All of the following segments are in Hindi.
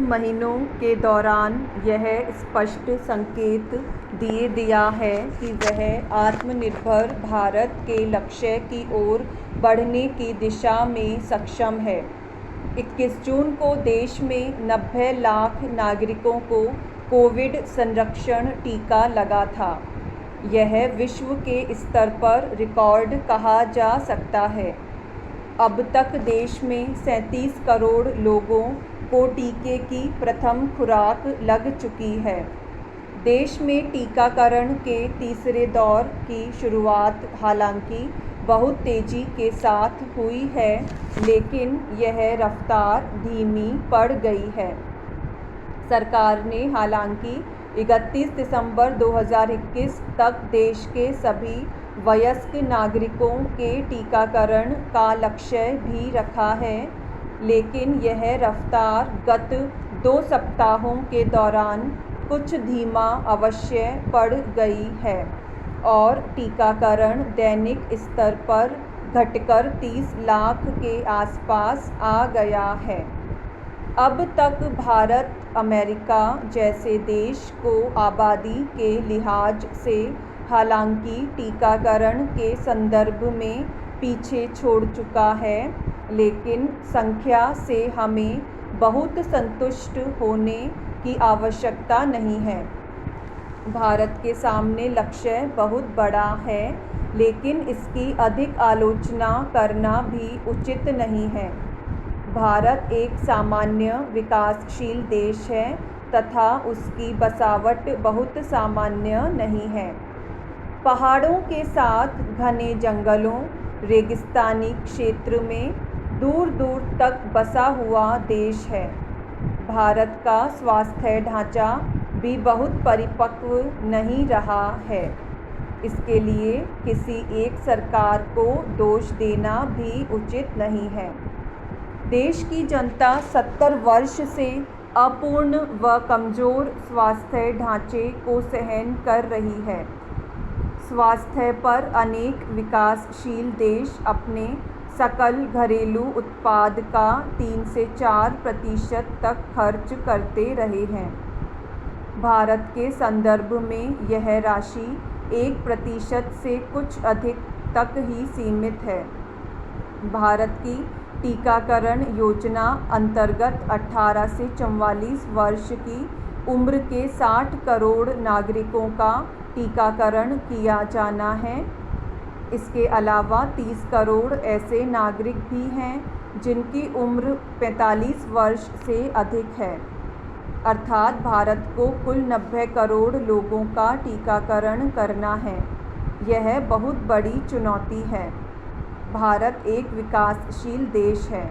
महीनों के दौरान यह स्पष्ट संकेत दिया है कि वह आत्मनिर्भर भारत के लक्ष्य की ओर बढ़ने की दिशा में सक्षम है। 21 जून को देश में 90 लाख नागरिकों को कोविड संरक्षण टीका लगा था। यह विश्व के स्तर पर रिकॉर्ड कहा जा सकता है। अब तक देश में 37 करोड़ लोगों को टीके की प्रथम खुराक लग चुकी है। देश में टीकाकरण के तीसरे दौर की शुरुआत हालांकि बहुत तेज़ी के साथ हुई है, लेकिन यह रफ्तार धीमी पड़ गई है। सरकार ने हालांकि 31 दिसंबर 2021 तक देश के सभी वयस्क नागरिकों के टीकाकरण का लक्ष्य भी रखा है, लेकिन यह रफ्तार गत 2 सप्ताहों के दौरान कुछ धीमा अवश्य पड़ गई है और टीकाकरण दैनिक स्तर पर घटकर 30 लाख के आसपास आ गया है। अब तक भारत अमेरिका जैसे देश को आबादी के लिहाज से हालांकि टीकाकरण के संदर्भ में पीछे छोड़ चुका है, लेकिन संख्या से हमें बहुत संतुष्ट होने की आवश्यकता नहीं है। भारत के सामने लक्ष्य बहुत बड़ा है, लेकिन इसकी अधिक आलोचना करना भी उचित नहीं है। भारत एक सामान्य विकासशील देश है तथा उसकी बसावट बहुत सामान्य नहीं है। पहाड़ों के साथ घने जंगलों, रेगिस्तानी क्षेत्र में दूर दूर तक बसा हुआ देश है। भारत का स्वास्थ्य ढांचा भी बहुत परिपक्व नहीं रहा है। इसके लिए किसी एक सरकार को दोष देना भी उचित नहीं है। देश की जनता 70 वर्ष से अपूर्ण व कमज़ोर स्वास्थ्य ढांचे को सहन कर रही है। स्वास्थ्य पर अनेक विकासशील देश अपने सकल घरेलू उत्पाद का 3 से 4% तक खर्च करते रहे हैं। भारत के संदर्भ में यह राशि 1% से कुछ अधिक तक ही सीमित है। भारत की टीकाकरण योजना अंतर्गत 18 से 44 वर्ष की उम्र के 60 करोड़ नागरिकों का टीकाकरण किया जाना है। इसके अलावा 30 करोड़ ऐसे नागरिक भी हैं जिनकी उम्र 45 वर्ष से अधिक है। अर्थात भारत को कुल 90 करोड़ लोगों का टीकाकरण करना है। यह बहुत बड़ी चुनौती है। भारत एक विकासशील देश है।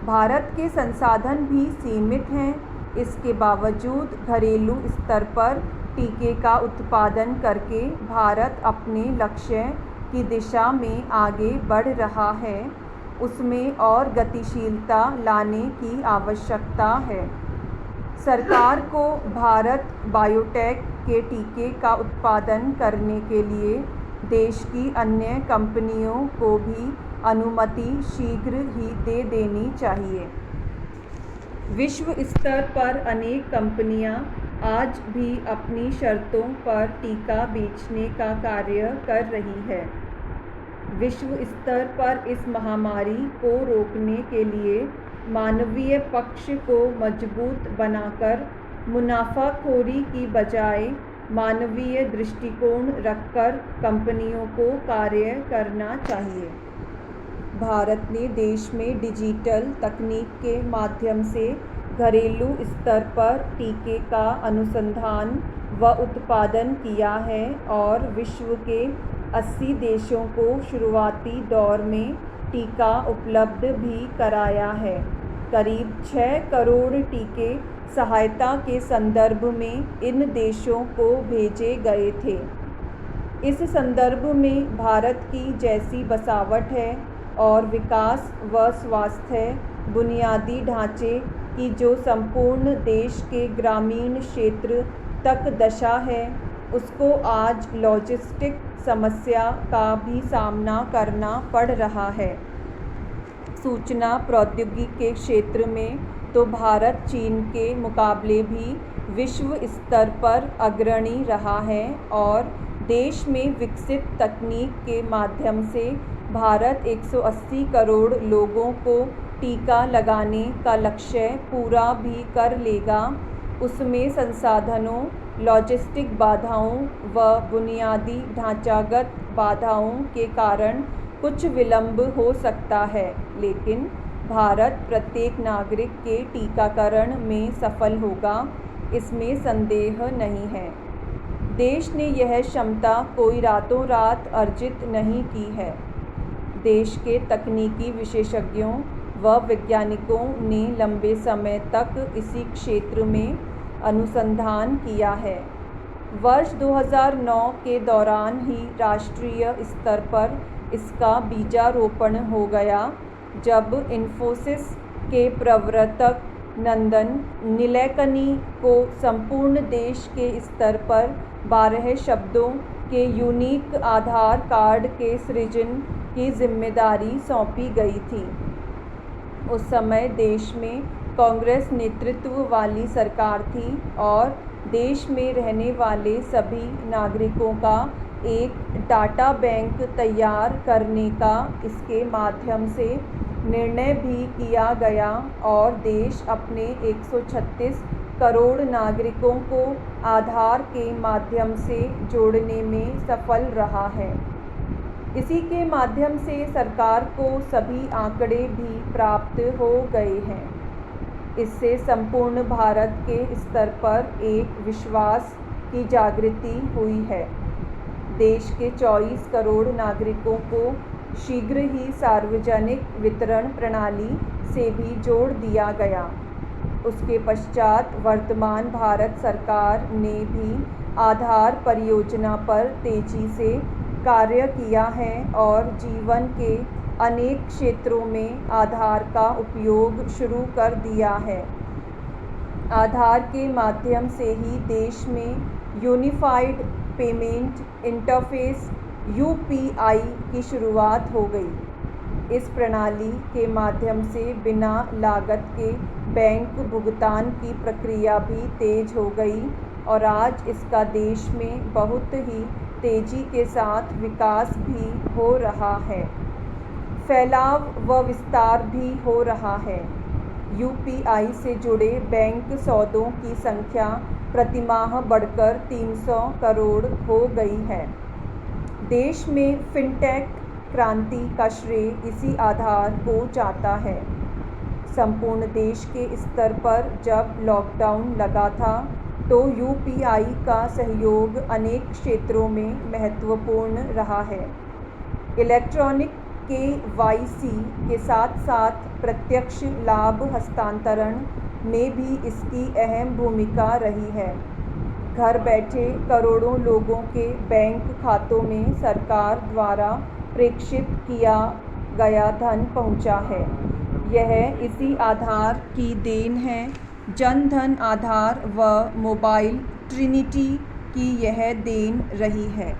भारत के संसाधन भी सीमित हैं। इसके बावजूद घरेलू स्तर पर टीके का उत्पादन करके भारत अपने लक्ष्य की दिशा में आगे बढ़ रहा है। उसमें और गतिशीलता लाने की आवश्यकता है। सरकार को भारत बायोटेक के टीके का उत्पादन करने के लिए देश की अन्य कंपनियों को भी अनुमति शीघ्र ही दे देनी चाहिए। विश्व स्तर पर अनेक कंपनियां आज भी अपनी शर्तों पर टीका बेचने का कार्य कर रही है। विश्व स्तर पर इस महामारी को रोकने के लिए मानवीय पक्ष को मजबूत बनाकर मुनाफाखोरी की बजाय मानवीय दृष्टिकोण रखकर कंपनियों को कार्य करना चाहिए। भारत ने देश में डिजिटल तकनीक के माध्यम से घरेलू स्तर पर टीके का अनुसंधान व उत्पादन किया है और विश्व के 80 देशों को शुरुआती दौर में टीका उपलब्ध भी कराया है। करीब 6 करोड़ टीके सहायता के संदर्भ में इन देशों को भेजे गए थे। इस संदर्भ में भारत की जैसी बसावट है और विकास व स्वास्थ्य बुनियादी ढांचे की जो संपूर्ण देश के ग्रामीण क्षेत्र तक दशा है, उसको आज लॉजिस्टिक समस्या का भी सामना करना पड़ रहा है। सूचना प्रौद्योगिकी के क्षेत्र में तो भारत चीन के मुकाबले भी विश्व स्तर पर अग्रणी रहा है और देश में विकसित तकनीक के माध्यम से भारत 180 करोड़ लोगों को टीका लगाने का लक्ष्य पूरा भी कर लेगा। उसमें संसाधनों, लॉजिस्टिक बाधाओं व बुनियादी ढांचागत बाधाओं के कारण कुछ विलंब हो सकता है, लेकिन भारत प्रत्येक नागरिक के टीकाकरण में सफल होगा, इसमें संदेह नहीं है। देश ने यह क्षमता कोई रातों रात अर्जित नहीं की है। देश के तकनीकी विशेषज्ञों व वैज्ञानिकों ने लंबे समय तक इसी क्षेत्र में अनुसंधान किया है। वर्ष 2009 के दौरान ही राष्ट्रीय स्तर पर इसका बीजारोपण हो गया, जब इन्फोसिस के प्रवर्तक नंदन नीलेकनी को संपूर्ण देश के स्तर पर 12 शब्दों के यूनिक आधार कार्ड के सृजन की जिम्मेदारी सौंपी गई थी। उस समय देश में कांग्रेस नेतृत्व वाली सरकार थी और देश में रहने वाले सभी नागरिकों का एक डाटा बैंक तैयार करने का इसके माध्यम से निर्णय भी किया गया और देश अपने 136 करोड़ नागरिकों को आधार के माध्यम से जोड़ने में सफल रहा है। इसी के माध्यम से सरकार को सभी आंकड़े भी प्राप्त हो गए हैं। इससे संपूर्ण भारत के स्तर पर एक विश्वास की जागृति हुई है। देश के 24 करोड़ नागरिकों को शीघ्र ही सार्वजनिक वितरण प्रणाली से भी जोड़ दिया गया। उसके पश्चात वर्तमान भारत सरकार ने भी आधार परियोजना पर तेजी से कार्य किया है और जीवन के अनेक क्षेत्रों में आधार का उपयोग शुरू कर दिया है। आधार के माध्यम से ही देश में यूनिफाइड पेमेंट इंटरफेस (UPI) की शुरुआत हो गई। इस प्रणाली के माध्यम से बिना लागत के बैंक भुगतान की प्रक्रिया भी तेज हो गई और आज इसका देश में बहुत ही तेजी के साथ विकास भी हो रहा है। फैलाव व विस्तार भी हो रहा है। UPI से जुड़े बैंक सौदों की संख्या प्रतिमाह बढ़कर 300 करोड़ हो गई है। देश में फिनटेक क्रांति का श्रेय इसी आधार को जाता है। संपूर्ण देश के स्तर पर जब लॉकडाउन लगा था तो UPI का सहयोग अनेक क्षेत्रों में महत्वपूर्ण रहा है। इलेक्ट्रॉनिक KYC के साथ साथ प्रत्यक्ष लाभ हस्तांतरण में भी इसकी अहम भूमिका रही है। घर बैठे करोड़ों लोगों के बैंक खातों में सरकार द्वारा प्रेषित किया गया धन पहुंचा है। यह इसी आधार की देन है। जन धन आधार व मोबाइल ट्रिनिटी की यह देन रही है।